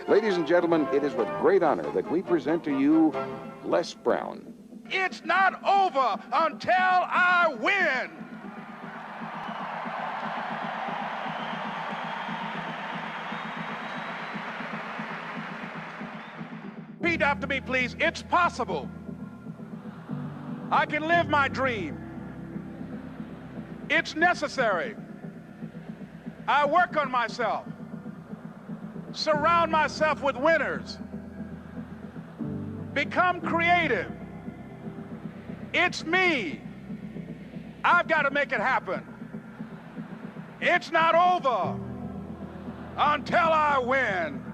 Ladies and gentlemen, it is with great honor that we present to you Les Brown. It's not over until I win. Repeat after me, please. It's possible. I can live my dream. It's necessary. I work on myself. Surround myself with winners. Become creative. It's me. I've got to make it happen. It's not over until I win.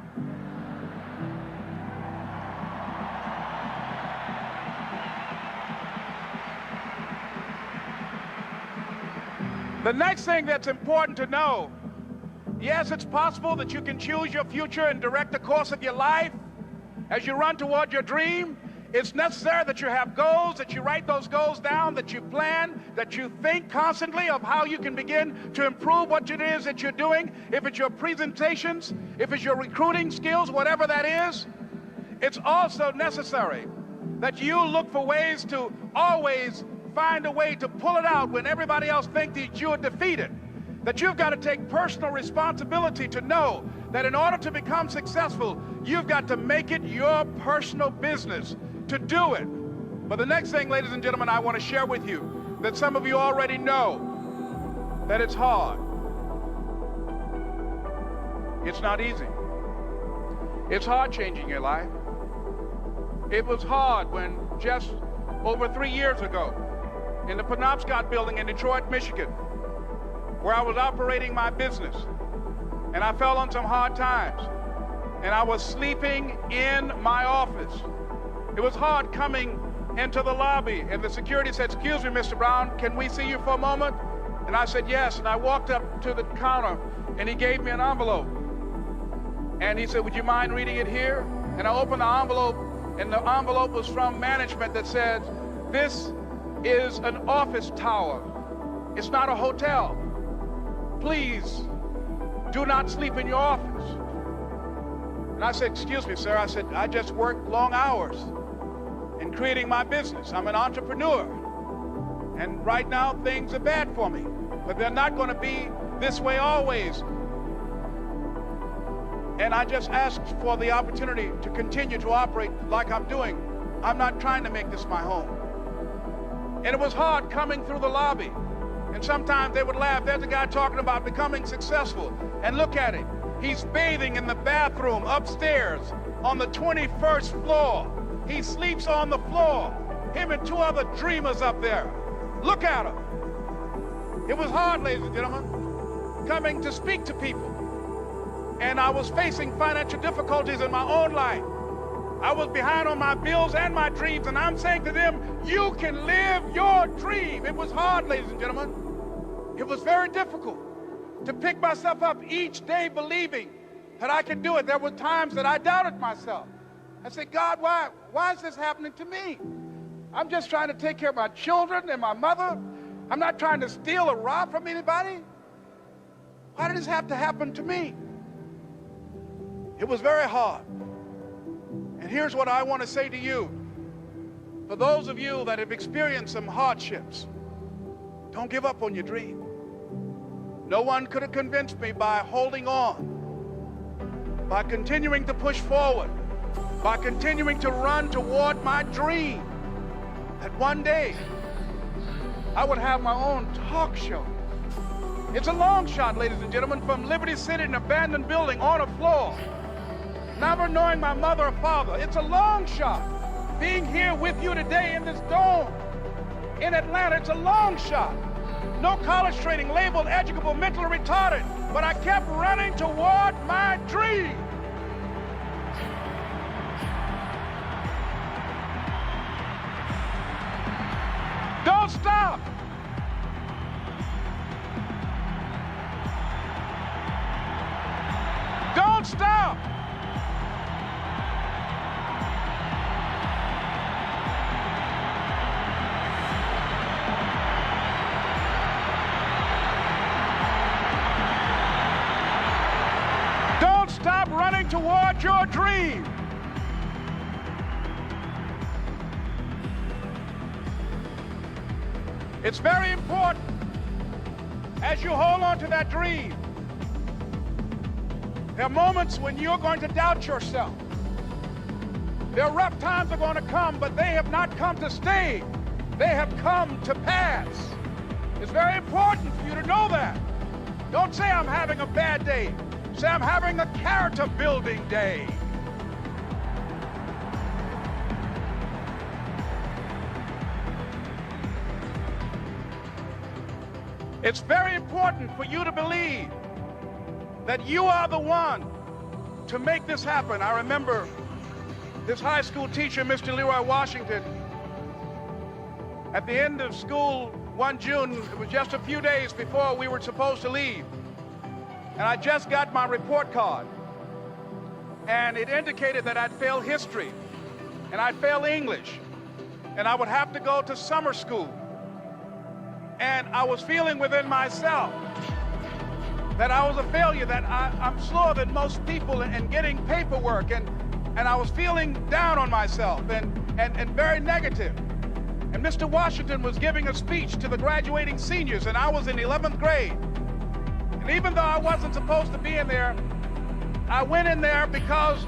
The next thing that's important to know, yes, it's possible that you can choose your future and direct the course of your life as you run toward your dream. It's necessary that you have goals, that you write those goals down, that you plan, that you think constantly of how you can begin to improve what it is that you're doing. If it's your presentations, if it's your recruiting skills, whatever that is, it's also necessary that you look for ways to always find a way to pull it out when everybody else thinks that you're defeated. That you've got to take personal responsibility to know that in order to become successful, you've got to make it your personal business to do it. But the next thing, ladies and gentlemen, I want to share with you that some of you already know that it's hard. It's not easy. It's hard changing your life. It was hard when just over 3 years ago, in the Penobscot building in Detroit, Michigan, where I was operating my business, and I fell on some hard times, and I was sleeping in my office. It was hard coming into the lobby, and the security said, "Excuse me, Mr. Brown, can we see you for a moment?" And I said, "Yes," and I walked up to the counter, and he gave me an envelope. And he said, "Would you mind reading it here?" And I opened the envelope, and the envelope was from management that said, "This is an office tower. It's not a hotel. Please do not sleep in your office." And I said, "Excuse me, sir." I said, "I just work long hours in creating my business. I'm an entrepreneur. And right now things are bad for me, but they're not going to be this way always. And I just asked for the opportunity to continue to operate like I'm doing. I'm not trying to make this my home." And it was hard coming through the lobby. And sometimes they would laugh. There's a guy talking about becoming successful. And look at him. He's bathing in the bathroom upstairs on the 21st floor. He sleeps on the floor. Him and 2 other dreamers up there. Look at him. It was hard, ladies and gentlemen, coming to speak to people. And I was facing financial difficulties in my own life. I was behind on my bills and my dreams, and I'm saying to them, you can live your dream. It was hard, ladies and gentlemen. It was very difficult to pick myself up each day believing that I could do it. There were times that I doubted myself. I said, "God, why is this happening to me? I'm just trying to take care of my children and my mother. I'm not trying to steal or rob from anybody. Why did this have to happen to me?" It was very hard. And here's what I want to say to you. For those of you that have experienced some hardships, don't give up on your dream. No one could have convinced me by holding on, by continuing to push forward, by continuing to run toward my dream, that one day I would have my own talk show. It's a long shot, ladies and gentlemen, from Liberty City, an abandoned building on a floor, never knowing my mother or father. It's a long shot. Being here with you today in this dome in Atlanta, it's a long shot. No college training, labeled educable, mentally retarded, but I kept running toward my dream. Don't stop. Don't stop. Stop going toward your dream. It's very important as you hold on to that dream. There are moments when you're going to doubt yourself. There are rough times are going to come, but they have not come to stay. They have come to pass. It's very important for you to know that. Don't say I'm having a bad day. Say I'm having a character building day. It's very important for you to believe that you are the one to make this happen. I remember this high school teacher, Mr. Leroy Washington, at the end of school one June, it was just a few days before we were supposed to leave, and I just got my report card, and it indicated that I'd failed history, and I'd failed English, and I would have to go to summer school. And I was feeling within myself that I was a failure, that I'm slower than most people in getting paperwork, and I was feeling down on myself and very negative. And Mr. Washington was giving a speech to the graduating seniors, and I was in 11th grade. And even though I wasn't supposed to be in there, I went in there because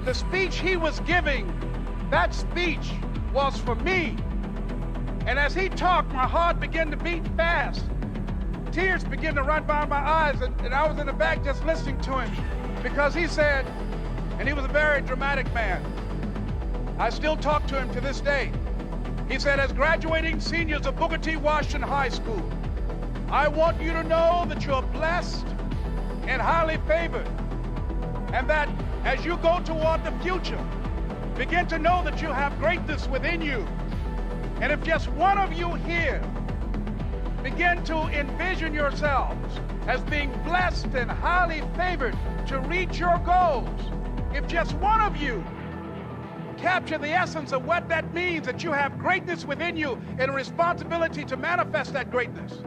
the speech he was giving, that speech was for me. And as he talked, my heart began to beat fast. Tears began to run by my eyes, and I was in the back just listening to him because he said, and he was a very dramatic man. I still talk to him to this day. He said, as graduating seniors of Booker T. Washington High School, I want you to know that you're blessed and highly favored, and that as you go toward the future, begin to know that you have greatness within you. And if just one of you here begin to envision yourselves as being blessed and highly favored to reach your goals, if just one of you capture the essence of what that means, that you have greatness within you and a responsibility to manifest that greatness,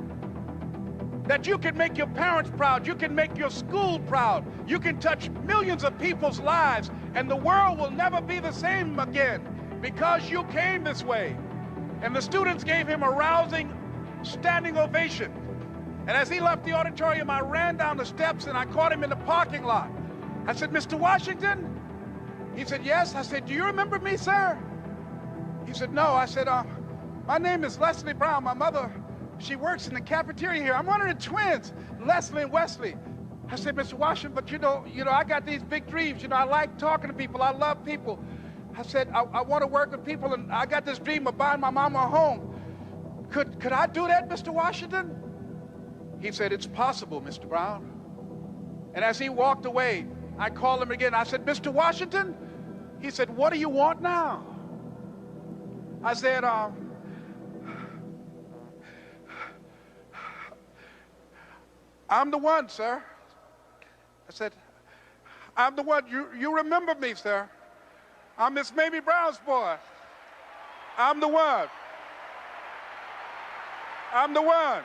that you can make your parents proud, you can make your school proud, you can touch millions of people's lives, and the world will never be the same again because you came this way. And the students gave him a rousing standing ovation. And as he left the auditorium, I ran down the steps and I caught him in the parking lot. I said, Mr. Washington? He said, yes. I said, do you remember me, sir? He said, no. I said, my name is Leslie Brown. My mother, she works in the cafeteria here. I'm one of the twins, Leslie and Wesley. I said, Mr. Washington, but you know, I got these big dreams. I like talking to people. I love people. I said, I want to work with people, and I got this dream of buying my mama a home. Could I do that, Mr. Washington? He said, it's possible, Mr. Brown. And as he walked away, I called him again. I said, Mr. Washington? He said, what do you want now? I said, I'm the one, sir. I said, I'm the one. You remember me, sir. I'm Miss Mamie Brown's boy. I'm the one. I'm the one.